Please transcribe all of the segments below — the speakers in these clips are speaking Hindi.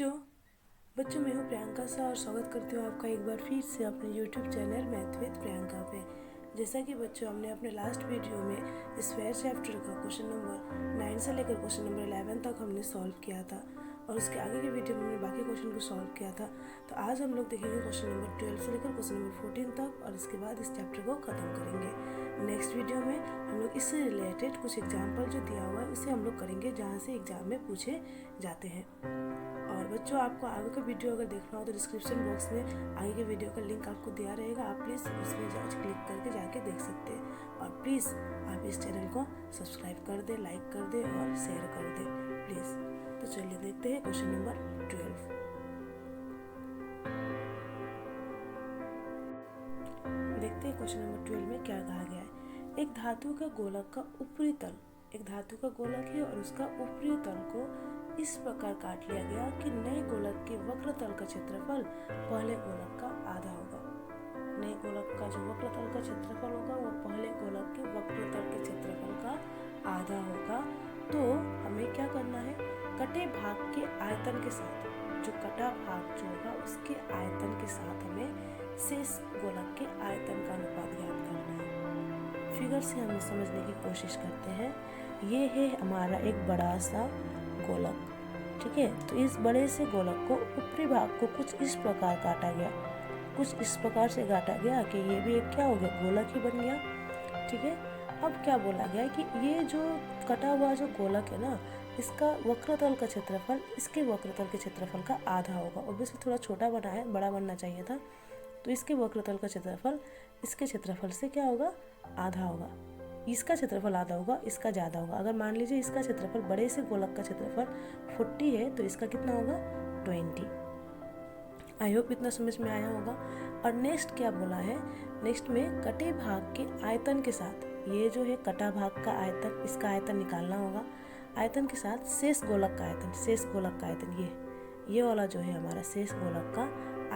बच्चों बच्चों मैं हूँ प्रियंका सा और स्वागत करती हूँ आपका एक बार फिर से अपने YouTube channel math with Priyanka पे। जैसा कि बच्चों हमने अपने लास्ट वीडियो में स्क्वायर चैप्टर का क्वेश्चन नंबर 9 से लेकर क्वेश्चन नंबर 11 तक हमने सॉल्व किया था और उसके आगे के वीडियो में हमने बाकी क्वेश्चन को सॉल्व किया था। तो आज हम लोग देखेंगे क्वेश्चन नंबर 12 से लेकर क्वेश्चन नंबर 14 तक और इसके बाद इस चैप्टर को ख़त्म करेंगे। नेक्स्ट वीडियो में हम लोग इससे रिलेटेड कुछ एग्जाम्पल जो दिया हुआ है उसे हम लोग करेंगे जहाँ से एग्जाम में पूछे जाते हैं। और बच्चों आपको आगे का वीडियो अगर देखना हो तो डिस्क्रिप्शन बॉक्स में आगे के वीडियो का लिंक आपको दिया रहेगा, आप प्लीज़ उसमें क्लिक करके जाके देख सकते हैं। और प्लीज़ आप इस चैनल को सब्सक्राइब कर दें, लाइक कर दें और शेयर कर दें प्लीज़। तो चलिए देखते हैं क्वेश्चन नंबर 12। देखते हैं क्वेश्चन नंबर 12 में क्या कहा गया है। एक धातु का गोलक का ऊपरी तल, एक धातु का गोलक है और उसका ऊपरी तल को इस प्रकार काट लिया गया कि नए गोलक के वक्र तल का क्षेत्रफल पहले गोलक का आधा होगा। नए गोलक का जो वक्र तल का क्षेत्रफल होगा वो पहले गोलक के वक्र तल के क्षेत्रफल का आधा होगा। तो हमें क्या करना है, कटे भाग के आयतन के साथ, जो कटा भाग जो होगा उसके आयतन के साथ हमें शेष गोलक के आयतन का अनुपात ज्ञात करना है। फिगर से हम समझने की कोशिश करते हैं। ये है हमारा एक बड़ा सा गोलक, ठीक है। तो इस बड़े से गोलक को ऊपरी भाग को कुछ इस प्रकार काटा गया, कुछ इस प्रकार से काटा गया कि ये भी एक क्या हो गया, गोलक ही बन गया, ठीक है। अब क्या बोला गया है कि ये जो कटा हुआ जो गोलक है ना, इसका वक्रतल का क्षेत्रफल इसके वक्रतल के क्षेत्रफल का आधा होगा। ऑब्वियसली थोड़ा छोटा बना है, बड़ा बनना चाहिए था। तो इसके वक्रतल का क्षेत्रफल इसके क्षेत्रफल से क्या होगा, आधा होगा। इसका क्षेत्रफल आधा होगा, इसका ज़्यादा होगा। अगर मान लीजिए इसका क्षेत्रफल, बड़े से गोलक का क्षेत्रफल 40 है तो इसका कितना होगा, 20। आई होप इतना समझ में आया होगा। और नेक्स्ट क्या बोला है, नेक्स्ट में कटे भाग के आयतन के साथ, ये जो है कटा भाग का आयतन, इसका आयतन निकालना होगा। आयतन के साथ शेष गोलक का आयतन, शेष गोलक का आयतन ये वाला जो है हमारा शेष गोलक का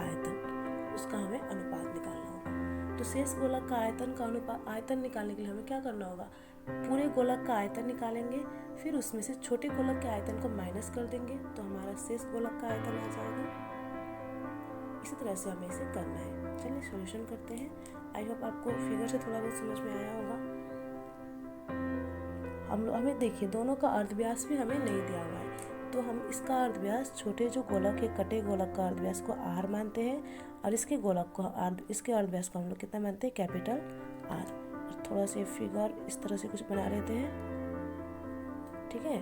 आयतन, उसका हमें अनुपात निकालना होगा। तो शेष गोलक का आयतन का अनुपात, आयतन निकालने के लिए हमें क्या करना होगा, पूरे गोलक का आयतन निकालेंगे, फिर उसमें से छोटे गोलक के आयतन को माइनस कर देंगे तो हमारा शेष गोलक का आयतन आ जाएगा। इसी तरह से हमें इसे करना है। चलिए सॉल्यूशन करते हैं। आई होप आपको फिगर से थोड़ा बहुत समझ में आया होगा। हमें देखिए दोनों का अर्धव्यास भी हमें नहीं दिया हुआ है, तो हम इसका अर्धव्यास, छोटे जो गोलक है कटे गोलक का अर्धव्यास को आर मानते हैं और इसके गोलक को इसके अर्धव्यास को हम लोग कितना मानते हैं, कैपिटल आर। और थोड़ा सा फिगर इस तरह से कुछ बना लेते हैं, ठीक है।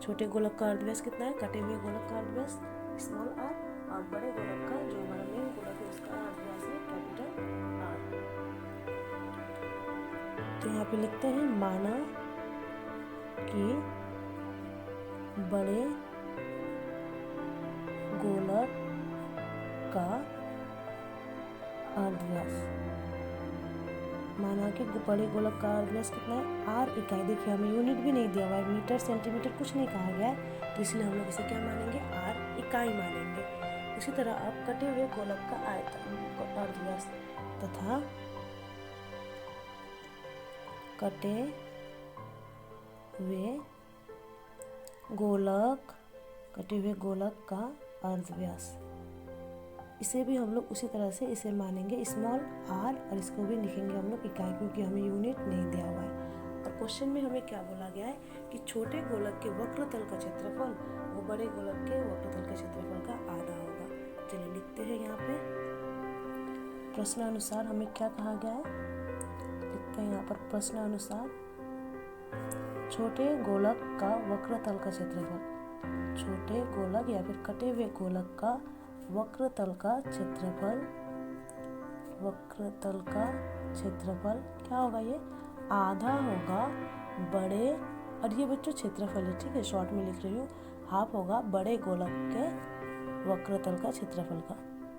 छोटे गोलक का अर्धव्यास कितना है, कटे हुए गोलक का अर्धव्यास स्मॉल आर, और बड़े गोलक का जो हमारा मेन गोलक है उसका अर्धव्यास है कैपिटल आर। तो यहाँ पे लिखते हैं, माना कि बड़े गोलक का अर्धव्यास, माना कि बड़े गोलक का अर्धव्यास कितना है, आर इकाई। देखिए हमें यूनिट भी नहीं दिया हुआ है, मीटर सेंटीमीटर कुछ नहीं कहा गया है, तो इसलिए हम लोग इसे क्या मानेंगे, आर इकाई मानेंगे। उसी तरह आप कटे हुए गोलक का आयतन अर्धव्यास तथा कटे हुए गोलक का अर्धव्यास, इसे भी हम लोग उसी तरह से इसे मानेंगे स्मॉल आर, और इसको भी लिखेंगे हम लोग इकाई, क्योंकि हमें यूनिट नहीं दिया हुआ है। और क्वेश्चन में हमें क्या बोला गया है कि छोटे गोलक के वक्रतल का क्षेत्रफल वो बड़े गोलक के वक्रतल के क्षेत्रफल का आधा होगा। चलिए लिखते हैं यहाँ पे, प्रश्नानुसार हमें क्या कहा गया है, लिखते हैं यहाँ पर, प्रश्नानुसार छोटे गोलक का वक्रतल का क्षेत्रफल, छोटे गोलक या फिर कटे हुए गोलक का वक्रतल का क्षेत्रफल, वक्रतल का क्षेत्रफल क्या होगा, ये आधा होगा बड़े, और ये बच्चों क्षेत्रफल है, ठीक है, शॉर्ट में लिख रही हूँ, हाफ होगा बड़े गोलक के वक्रतल का क्षेत्रफल का,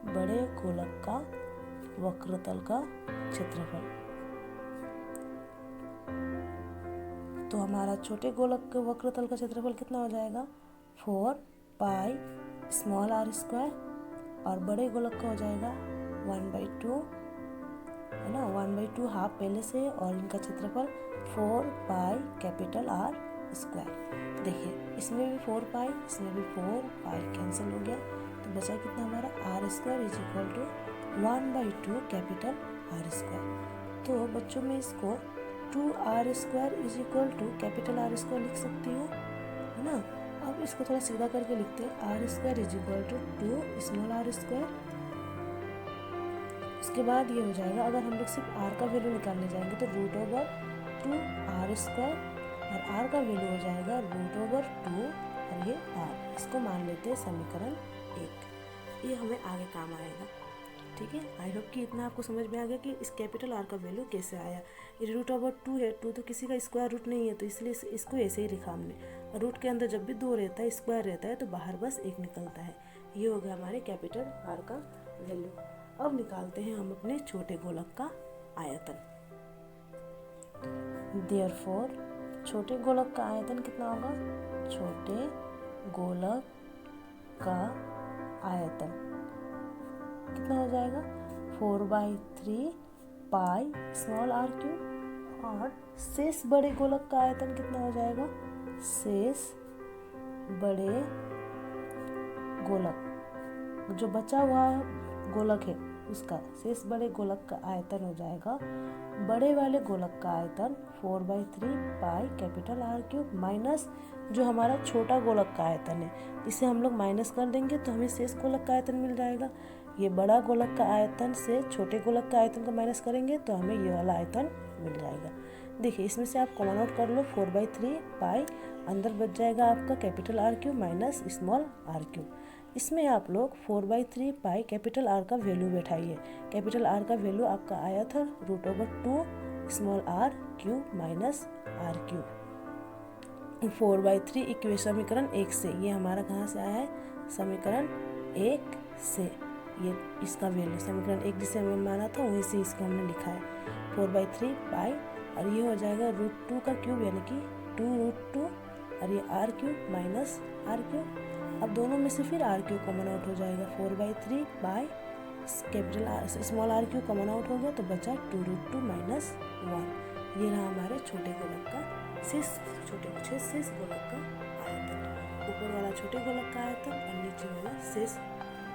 बड़े गोलक का वक्रतल का क्षेत्रफल। तो हमारा छोटे गोलक के वक्रतल का क्षेत्रफल कितना हो जाएगा, 4 पाई स्मॉल आर स्क्वायर, और बड़े गोलक का हो जाएगा 1/2, है ना, 1/2 हाफ पहले से, और इनका क्षेत्रफल 4 पाई कैपिटल आर स्क्वायर। देखिए इसमें भी 4 पाई, इसमें भी 4 पाई कैंसिल हो गया, तो बचा कितना हमारा R square is equal to 1/2 capital R square. तो बच्चों में इसको 2r square is equal to capital R square लिख सकती हूँ, है ना। अब इसको थोड़ा सीधा करके लिखते हैं, R square is equal to 2 small are square. उसके बाद ये हो जाएगा, अगर हम लोग सिर्फ r का वैल्यू निकालने जाएंगे तो √2r स्क्वायर, और r का वैल्यू हो जाएगा √2 और ये r। इसको मान लेते हैं समीकरण 1। ये हमें आगे काम आएगा, ठीक है। आई होप कि इतना आपको समझ में आ गया कि इस कैपिटल R का वैल्यू कैसे आया। ये √2 है, 2 तो किसी का स्क्वायर रूट नहीं है, तो इसलिए इसको ऐसे ही लिखा हमने। और रूट के अंदर जब भी 2 रहता है, स्क्वायर रहता है, तो बाहर बस 1 निकलता है। ये हो गया हमारे कैपिटल R का वैल्यू। अब निकालते हैं हम अपने छोटे गोलक का आयतन। देयरफॉर छोटे गोलक का आयतन कितना होगा? छोटे गोलक का आयतन कितना हो जाएगा? 4/3 पाई स्मॉल r क्यूब। और शेष बड़े गोलक का आयतन कितना हो जाएगा? शेष बड़े गोलक, जो बचा हुआ गोलक है उसका शेष बड़े गोलक का आयतन हो जाएगा, बड़े वाले गोलक का आयतन 4/3 pi capital R cube minus जो हमारा छोटा गोलक का आयतन है, इसे हम लोग माइनस कर देंगे तो हमें शेष गोलक का आयतन मिल जाएगा। ये बड़ा गोलक का आयतन से छोटे गोलक का आयतन को माइनस करेंगे तो हमें ये वाला आयतन मिल जाएगा। देखिए इसमें से आप कॉमन आउट कर लो, 4/3 पाई, अंदर बच जाएगा आपका capital R cube minus small r cube. इसमें आप लोग 4/3 पाई कैपिटल R का वैल्यू बैठाइए। कैपिटल R का वैल्यू आपका आया था √2 small r cube minus r cube. 4/3 equation समीकरण 1 से, ये हमारा कहाँ से आया है? समीकरण 1 से। ये इसका वैल्यू समीकरण 1 जिसे हमें माना था वहीं से इसको हमने लिखा है 4/3 पाई, और ये हो जाएगा √2 का क्यूब यानी कि 2√2, और ये r cube minus r cube. अब दोनों में से फिर r क्यूब कॉमन आउट हो जाएगा, 4/3 pi capital R small r cube common out हो गया तो बचा 2√2 माइनस 1। ये रहा हमारे छोटे गोलक का शेष गोलक का आयतन। ऊपर वाला छोटे गोलक का आयतन और नीचे वाला शेष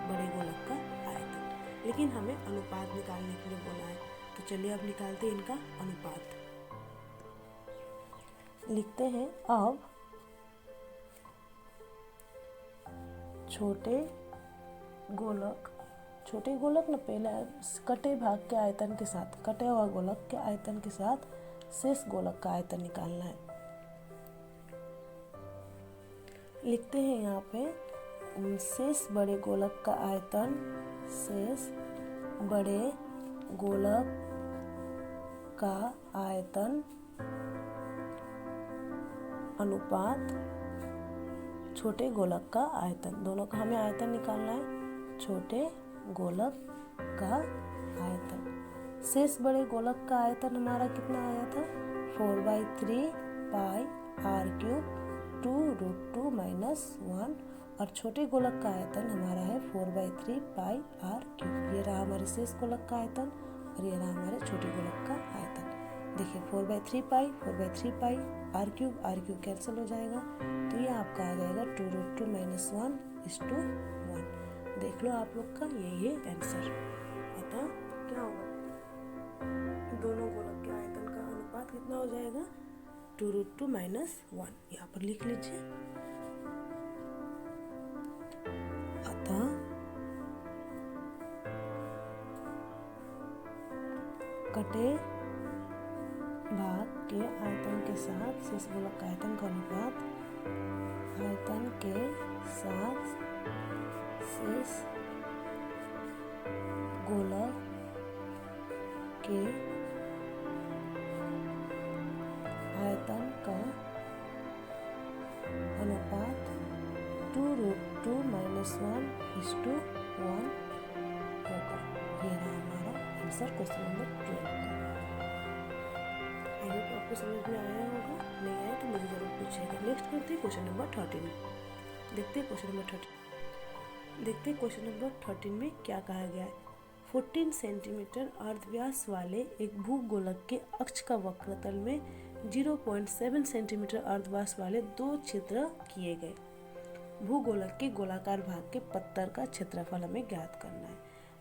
बड़े गोलक का आयतन। लेकिन हमें अनुपात निकालने के लिए बोला है, तो चलिए अब निकालते हैं इनका अनुपात। लिखते हैं अब छोटे गोलक न पहले कटे भाग के आयतन के साथ, कटे हुआ गोलक के आयतन के साथ शेष गोलक का आयतन निकालना है। लिखते हैं यहाँ पे शेष बड़े गोलक का आयतन, शेष बड़े गोलक का आयतन अनुपात छोटे गोलक का आयतन। दोनों का हमें आयतन निकालना है, छोटे गोलक का आयतन। शेष बड़े गोलक का आयतन हमारा कितना आया था? 4/3 पाई r क्यूब 2√2 माइनस 1, और छोटे गोलक का आयतन हमारा है 4/3 पाई r क्यूब। ये रहा हमारे शेष गोलक का आयतन और ये रहा हमारे छोटे गोलक का आयतन। देखिए 4/3 पाई r क्यूब कैंसिल हो जाएगा, तो ये आपका आ जाएगा 2√2 माइनस 1:1। देख लो आप लोग का यही है आंसर। अतः क्या होगा? दोनों गोलक के आयतन का अनुपात कितना हो जाएगा? 2√2 माइनस 1। यहाँ पर लिख लीजिए। अतः कटे भाग के आयतन के साथ शेष गोलक का आयतन का अनुपात आयतन के साथ शेष गोलक के आयतन का अनुपात 2√2 माइनस 1:1 होगा। ये रहा हमारा आंसर क्वेश्चन नंबर 12 का। आई होप आपको समझ में आया होगा, नहीं आया तो मुझे जरूर पूछिएगा। नेक्स्ट करते हैं क्वेश्चन नंबर 13। देखते हैं क्वेश्चन नंबर 13 में क्या कहा गया है। 14 सेंटीमीटर अर्धव्यास वाले एक भूगोलक के अक्ष का वक्रतल में 0.7 सेंटीमीटर अर्धव्यास वाले 2 छिद्र किए गए। भूगोलक के गोलाकार भाग के पत्तर का क्षेत्रफल हमें ज्ञात करना है।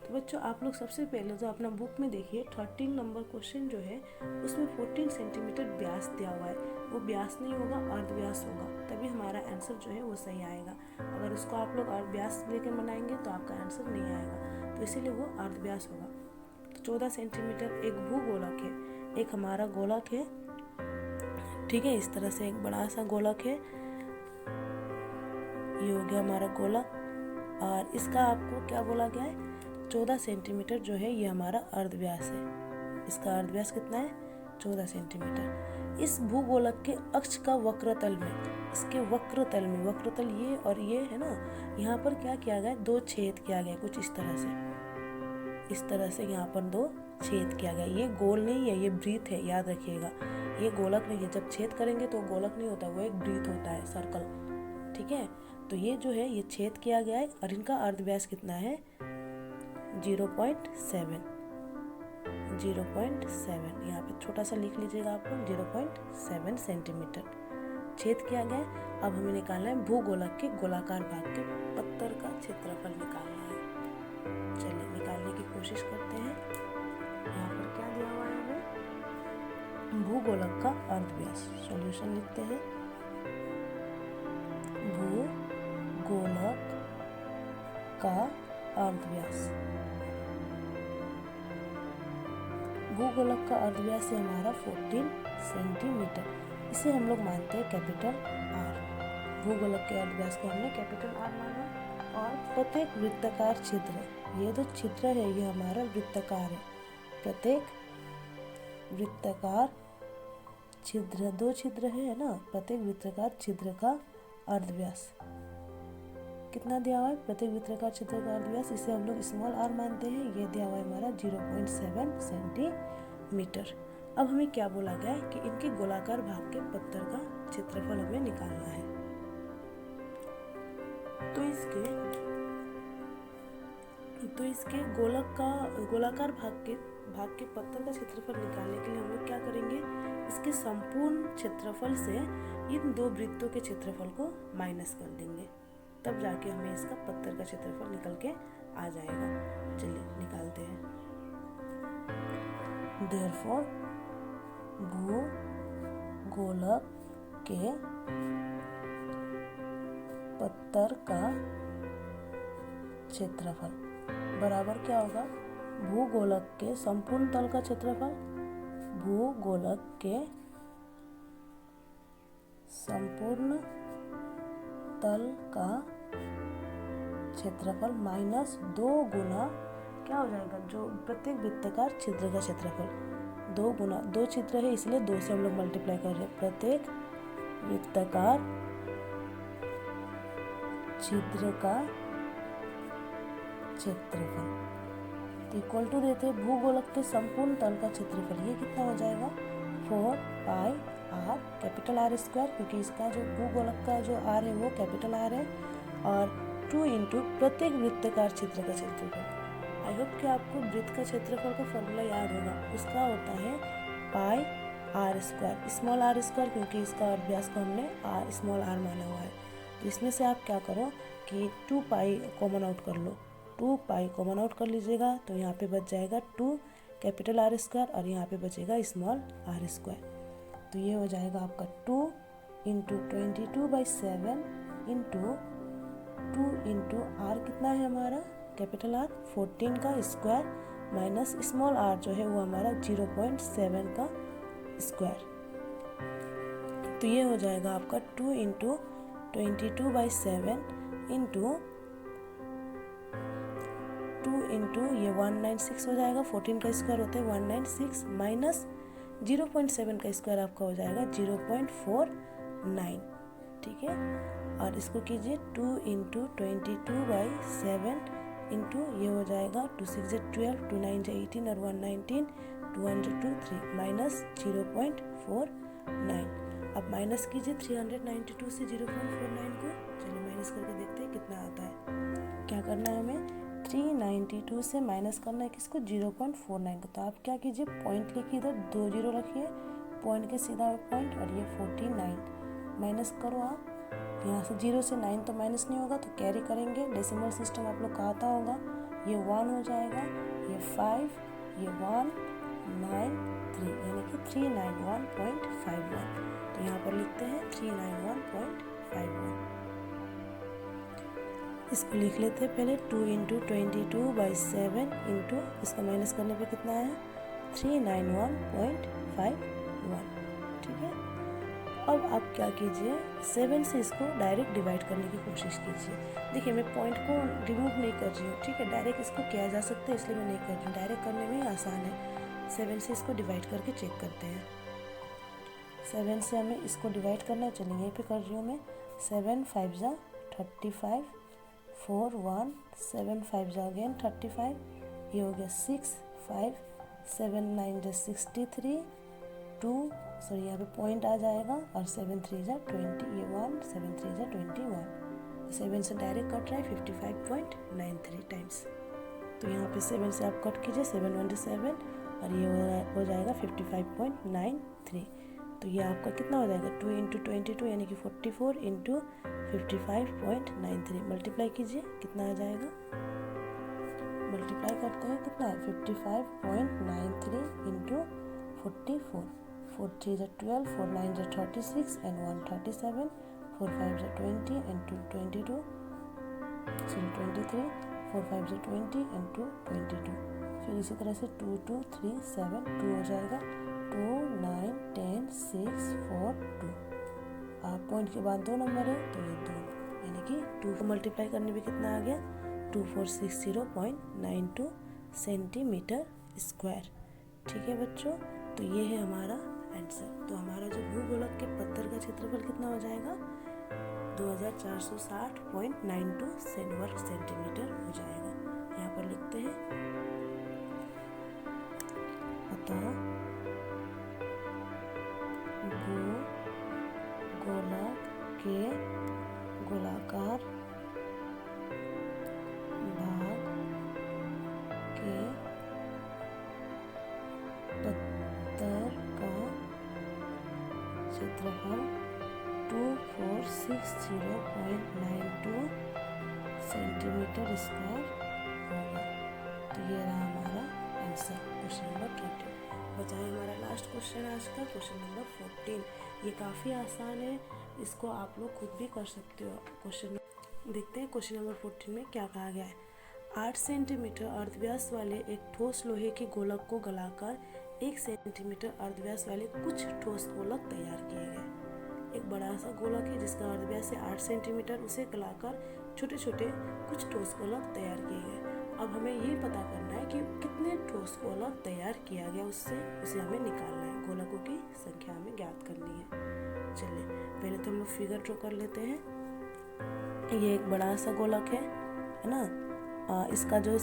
तो बच्चों आप लोग सबसे पहले तो अपना बुक में देखिए 13 नंबर क्वेश्चन जो है उसमें 14 सेंटीमीटर व्यास दिया हुआ है। वो व्यास नहीं होगा, अर्धव्यास होगा, तभी हमारा आंसर जो है वो सही आएगा। अगर उसको आप लोग अर्धव्यास लेकर बनाएंगे तो आपका आंसर नहीं आएगा, तो इसीलिए वो अर्धव्यास होगा। तो 14 सेंटीमीटर एक भूगोलक है, एक हमारा गोलक है, ठीक है। इस तरह से एक बड़ा सा गोलक है, ये हो गया हमारा गोलक। और इसका आपको क्या बोला गया है, 14 सेंटीमीटर जो है ये हमारा अर्धव्यास है। इसका अर्धव्यास कितना है, 14 सेंटीमीटर। इस भूगोलक के अक्ष का वक्रतल में, इसके वक्रतल में, वक्रतल ये और ये है ना, यहाँ पर क्या किया गया, 2 छेद किया गया, कुछ इस तरह से यहाँ पर 2 छेद किया गया। ये गोल नहीं है, ये वृत्त है, याद रखिएगा। ये गोलक नहीं है, जब छेद करेंगे तो गोलक नहीं होता, वो एक वृत्त होता है, सर्कल, ठीक है। तो ये जो है ये छेद किया गया है और इनका अर्धव्यास कितना है, 0.7। यहाँ पे छोटा सा लिख लीजिएगा आप लोग, 0.7 सेंटीमीटर छेद किया गया है। अब हमें निकालना है भूगोलक के गोलाकार भाग के पत्तर का क्षेत्रफल निकालना है। चलिए निकालने की कोशिश करते हैं। यहाँ पर क्या दिया हुआ है हमें, भूगोलक का अर्धव्यास। सॉल्यूशन लिखते हैं, भूगोलक का अर्धव्यास। भूगोलक का अर्धव्यास है हमारा 14 सेंटीमीटर। इसे हम लोग मानते हैं कैपिटल आर। भूगोलक के अर्धव्यास को हमने कैपिटल आर माना। और प्रत्येक वृत्ताकार छिद्र, ये जो छिद्र है ये हमारा वृत्ताकार है। प्रत्येक वृत्ताकार छिद्र, 2 छिद्र है ना, प्रत्येक वृत्ताकार छिद्र का अर्धव्यास कितना दिया हुआ है, प्रत्येक वृत्ताकार छिद्र का अर्धव्यास, इसे हम लोग स्मॉल आर मानते हैं। ये दिया हुआ है हमारा 0.7 सेंटीमीटर। अब हमें क्या बोला गया है कि इनके गोलाकार भाग के पत्तर का क्षेत्रफल हमें निकालना है। तो इसके गोलाकार भाग के पत्तर का क्षेत्रफल निकालने के लिए हम लोग क्या करेंगे, इसके संपूर्ण क्षेत्रफल से इन 2 वृत्तों के क्षेत्रफल को माइनस कर देंगे, तब जाके हमें इसका पत्तर का क्षेत्रफल निकल के आ जाएगा। चलिए निकालते हैं। Therefore, भूगोलक के पत्तर का क्षेत्रफल बराबर क्या होगा, भूगोलक के संपूर्ण तल का क्षेत्रफल, भूगोलक के संपूर्ण तल का क्षेत्रफल माइनस 2 गुना क्या हो जाएगा, जो प्रत्येक वृत्ताकार छिद्र का क्षेत्रफल, 2 गुना, 2 छिद्र है इसलिए 2 से हम लोग मल्टीप्लाई कर रहे हैं, प्रत्येक वृत्ताकार छिद्र का क्षेत्रफल इक्वल टू देते हैं भूगोलक के संपूर्ण तल का क्षेत्रफल। ये कितना हो जाएगा, 4 पाई आर, कैपिटल आर स्क्वायर, क्योंकि इसका जो भूगोलक का जो आर है वो कैपिटल आर है, और 2 इंटू प्रत्येक वृत्ताकार छिद्र का क्षेत्रफल। आई होप कि आपको वृत्त का क्षेत्रफल का फॉर्मूला याद होगा, उसका होता है pi r square, small are square, क्योंकि इसका अर्धव्यास को हमने आर स्मॉल आर माना हुआ है। तो इसमें से आप क्या करो कि 2 पाई कॉमन आउट कर लो, 2 पाई कॉमन आउट कर लीजिएगा, तो यहाँ पे बच जाएगा 2 कैपिटल आर स्क्वायर और यहाँ पे बचेगा स्मॉल आर स्क्वायर। तो ये हो जाएगा आपका 2 इंटू 22/7 इंटू 2 इंटू आर कितना है हमारा कैपिटल आर 14 का स्क्वायर माइनस स्मॉल आर जो है वो हमारा 0.7 का स्क्वायर। तो ये हो जाएगा आपका 2 इंटू 22/7 इंटू 2 इंटू ये 196 हो जाएगा, 14 का स्क्वायर होता है 196 माइनस 0.7 का स्क्वायर आपका हो जाएगा 0.49, ठीक है। और इसको कीजिए 2 इंटू 22/7 इंटू ये हो जाएगा 2 6 12, 2 9 18 और 119, 202 3 माइनस 0.49। अब माइनस कीजिए 392 से 0.49 को, चलिए माइनस करके देखते हैं कितना आता है। क्या करना है हमें, 392 से माइनस करना है किसको, 0.49 को। तो आप क्या कीजिए, पॉइंट लिखिए, इधर 2 0 रखिए, पॉइंट के सीधा पॉइंट, और ये 49। माइनस करो आप, यहाँ से 0 से 9 तो माइनस नहीं होगा, तो कैरी करेंगे। डेसिमल सिस्टम आप लोग का आता होगा। ये 1 हो जाएगा, ये 5, ये 1, 9, 3, यानी कि 391.51। तो यहाँ पर लिखते हैं 391.51। इसको लिख लेते हैं पहले 2 × 22/7 इंटू, इसका माइनस करने पे कितना आया 391.51। ठीक है। अब आप क्या कीजिए, 7 से इसको डायरेक्ट डिवाइड करने की कोशिश कीजिए। देखिए मैं पॉइंट को रिमूव नहीं कर रही हूँ, ठीक है, डायरेक्ट इसको किया जा सकता है, इसलिए मैं नहीं कर रही हूँ। डायरेक्ट करने में ही आसान है। 7 से इसको डिवाइड करके चेक करते हैं। 7 से हमें इसको डिवाइड करना है, चलिए यहीं पे कर रही हूँ मैं। 7 5 जा 35, 4 1, 7 5 जा अगेन 35, ये हो गया 6 5, 7 9 जा 63, 2 सॉरी यहाँ पे पॉइंट आ जाएगा, और 7 3 जा 20, ये 1, 7 3 जा 21। 7 से डायरेक्ट कट रहा है 55.93 टाइम्स। तो यहाँ पे 7 से आप कट कीजिए, 7 1 जा 7, और ये हो जाएगा 55.93। तो ये आपका कितना हो जाएगा 2 × 22 यानी कि 44 × 55.93। मल्टीप्लाई कीजिए, कितना आ जाएगा, मल्टीप्लाई करते हैं, कितना है 55.93 × 44। 4 3 जा 12, 4 9 जा 36 and 1 37, 4 5 जा 20 and 2 22, सॉरी 23, 4 5 जा 20 and 2 22। फिर इसी तरह से 2 2 3 7 2 हो जाएगा, 2 9 10 6 4 2। पॉइंट के बाद 2 नंबर है, तो ये 2, यानी कि 2 को मल्टीप्लाई करने पे कितना आ गया 2460.92 सेंटीमीटर स्क्वायर। ठीक है बच्चों, तो ये है हमारा आंसर। तो हमारा जो भूगोलक के पत्थर का क्षेत्रफल कितना हो जाएगा 2460.92 वर्ग सेंटीमीटर हो जाएगा। यहाँ पर लिखते हैं अतः भूगोलक के गोलाकार भाग के पत्थर का क्षेत्रफल 2460.92 सेंटीमीटर स्क्वायर होगा। तो ये रहा हमारा आंसर, क्वेश्चन नंबर 20। बचाए हमारा लास्ट क्वेश्चन आज का, क्वेश्चन नंबर 14। ये काफ़ी आसान है, इसको आप लोग खुद भी कर सकते हो। क्वेश्चन देखते हैं क्वेश्चन नंबर 14 में क्या कहा गया है। 8 सेंटीमीटर अर्धव्यास वाले एक ठोस लोहे के गोलक को गलाकर 1 सेंटीमीटर अर्धव्यास वाले कुछ ठोस गोलक तैयार किए गए। एक बड़ा सा गोलक है जिसका अर्धव्यास है 8 सेंटीमीटर, उसे गलाकर छोटे छोटे कुछ ठोस गोलक तैयार किए गए। अब हमें ये पता करना है कि कितने ठोस गोलक तैयार किया गया, उसे हमें निकालना है। गोलकों की संख्या हमें ज्ञात करनी है। चलिए पहले तो हम लोग फिगर ड्रॉ कर लेते हैं। ये एक बड़ा सा गोलक है ना। इसका जो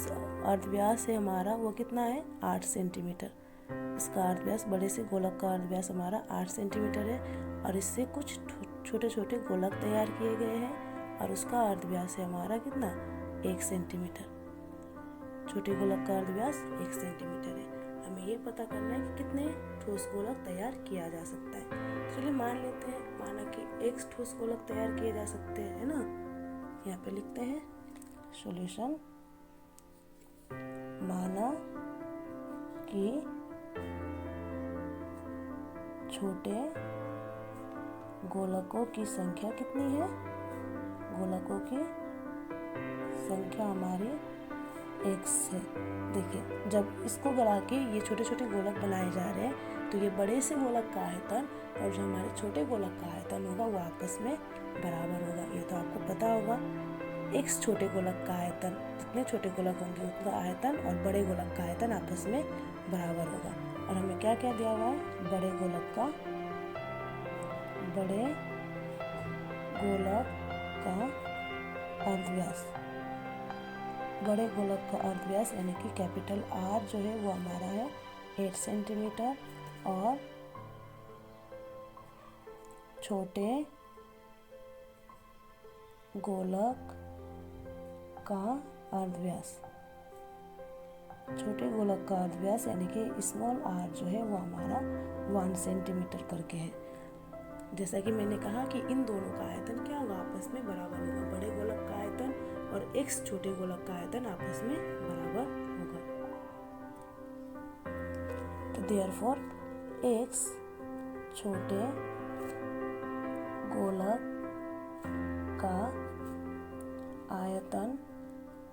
अर्धव्यास है हमारा वो कितना है 8 सेंटीमीटर। इसका अर्धव्यास, बड़े से गोलक का अर्धव्यास हमारा 8 सेंटीमीटर है, और इससे कुछ छोटे छोटे गोलक तैयार किए गए हैं, और उसका अर्धव्यास है हमारा कितना 1 सेंटीमीटर। छोटे गोलक का अर्धव्यास 1 सेंटीमीटर है। हमें ये पता करना है कि कितने ठोस गोलक तैयार किया जा सकता है। चलिए मान लेते हैं, माना कि 1 ठोस गोलक तैयार किए जा सकते हैं, है ना। यहाँ पे लिखते हैं सॉल्यूशन। माना कि छोटे गोलकों की संख्या कितनी है, गोलकों की संख्या हमारी 1 से। देखिए जब इसको गला के ये छोटे छोटे गोलक बनाए जा रहे हैं, तो ये बड़े से गोलक का आयतन और जो हमारे छोटे गोलक का आयतन होगा वो आपस में बराबर होगा। ये तो आपको पता होगा। एक छोटे गोलक का आयतन, जितने छोटे गोलक होंगे उनका आयतन और बड़े गोलक का आयतन आपस में बराबर होगा। और हमें क्या क्या दिया हुआ है, बड़े गोलक का अर्धव्यास, बड़े गोलक का अर्धव्यास यानी कि कैपिटल R जो है वो हमारा है 8 सेंटीमीटर, और छोटे गोलक का अर्धव्यास छोटे गोलक का अर्धव्यास यानी कि स्मॉल आर जो है वो हमारा 1 सेंटीमीटर करके है। जैसा कि मैंने कहा कि इन दोनों का आयतन क्या होगा, आपस में बराबर होगा। बड़े गोलक का आयतन और x छोटे गोलक का आयतन आपस में बराबर होगा। तो देयरफॉर x छोटे गोलक का आयतन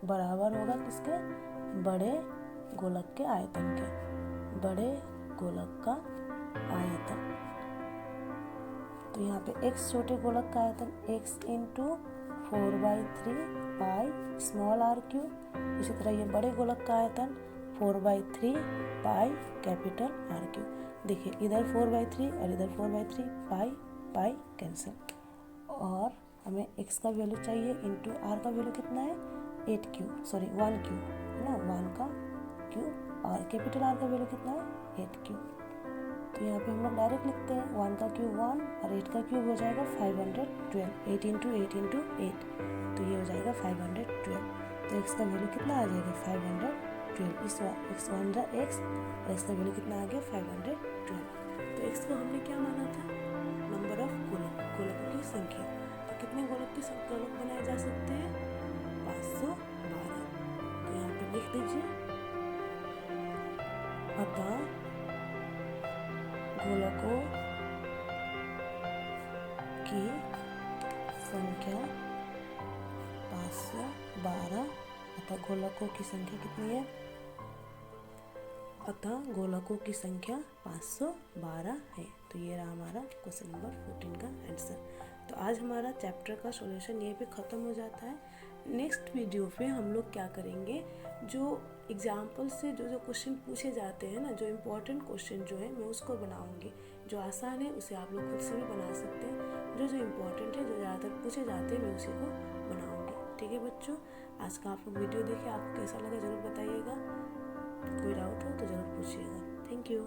बराबर होगा किसके, बड़े गोलक के आयतन के। बड़े गोलक का आयतन, तो यहाँ पे x छोटे गोलक का आयतन x into 4/3 pi small R cube. इसी तरह ये बड़े गोलक का आयतन 4/3 पाई कैपिटल आर क्यूब। देखिए इधर 4/3 और इधर 4/3, पाई पाई कैंसिल। और हमें x का वैल्यू चाहिए इंटू r का वैल्यू कितना है 1 क्यूब है ना, 1 का क्यूब। और कैपिटल R का वैल्यू कितना है 8 क्यूब। तो यहाँ पे हम लोग डायरेक्ट लिखते हैं 1 का क्यूब 1 और 8 का क्यूब हो जाएगा 512, 8 इंटू 8 इंटू 8, तो ये हो जाएगा 512। तो x का वैल्यू कितना आ जाएगा 512। इस x वन जा x और x का वैल्यू कितना आ गया 512। तो x को हमने क्या माना था, नंबर ऑफ गोलकों की संख्या। तो कितने गोलक बनाए जा सकते हैं 512। तो यहाँ पे लिख दीजिए, अतः गोलकों की संख्या 512। अतः गोलकों की संख्या कितनी है, अतः गोलकों की संख्या 512 है। तो ये रहा हमारा क्वेश्चन नंबर 14 का आंसर। तो आज हमारा चैप्टर का सॉल्यूशन यहीं पे ख़त्म हो जाता है। नेक्स्ट वीडियो पे हम लोग क्या करेंगे, जो एग्जाम्पल से जो क्वेश्चन पूछे जाते हैं ना, जो इम्पोर्टेंट क्वेश्चन जो है मैं उसको बनाऊंगी। जो आसान है उसे आप लोग खुद से भी बना सकते हैं, जो इम्पोर्टेंट है, जो ज़्यादातर पूछे जाते हैं, मैं उसी को बनाऊंगी। ठीक है बच्चों, आज का आप लोग वीडियो देखिए, आपको कैसा लगा ज़रूर बताइएगा। कोई डाउट हो तो ज़रूर पूछिएगा। Thank you.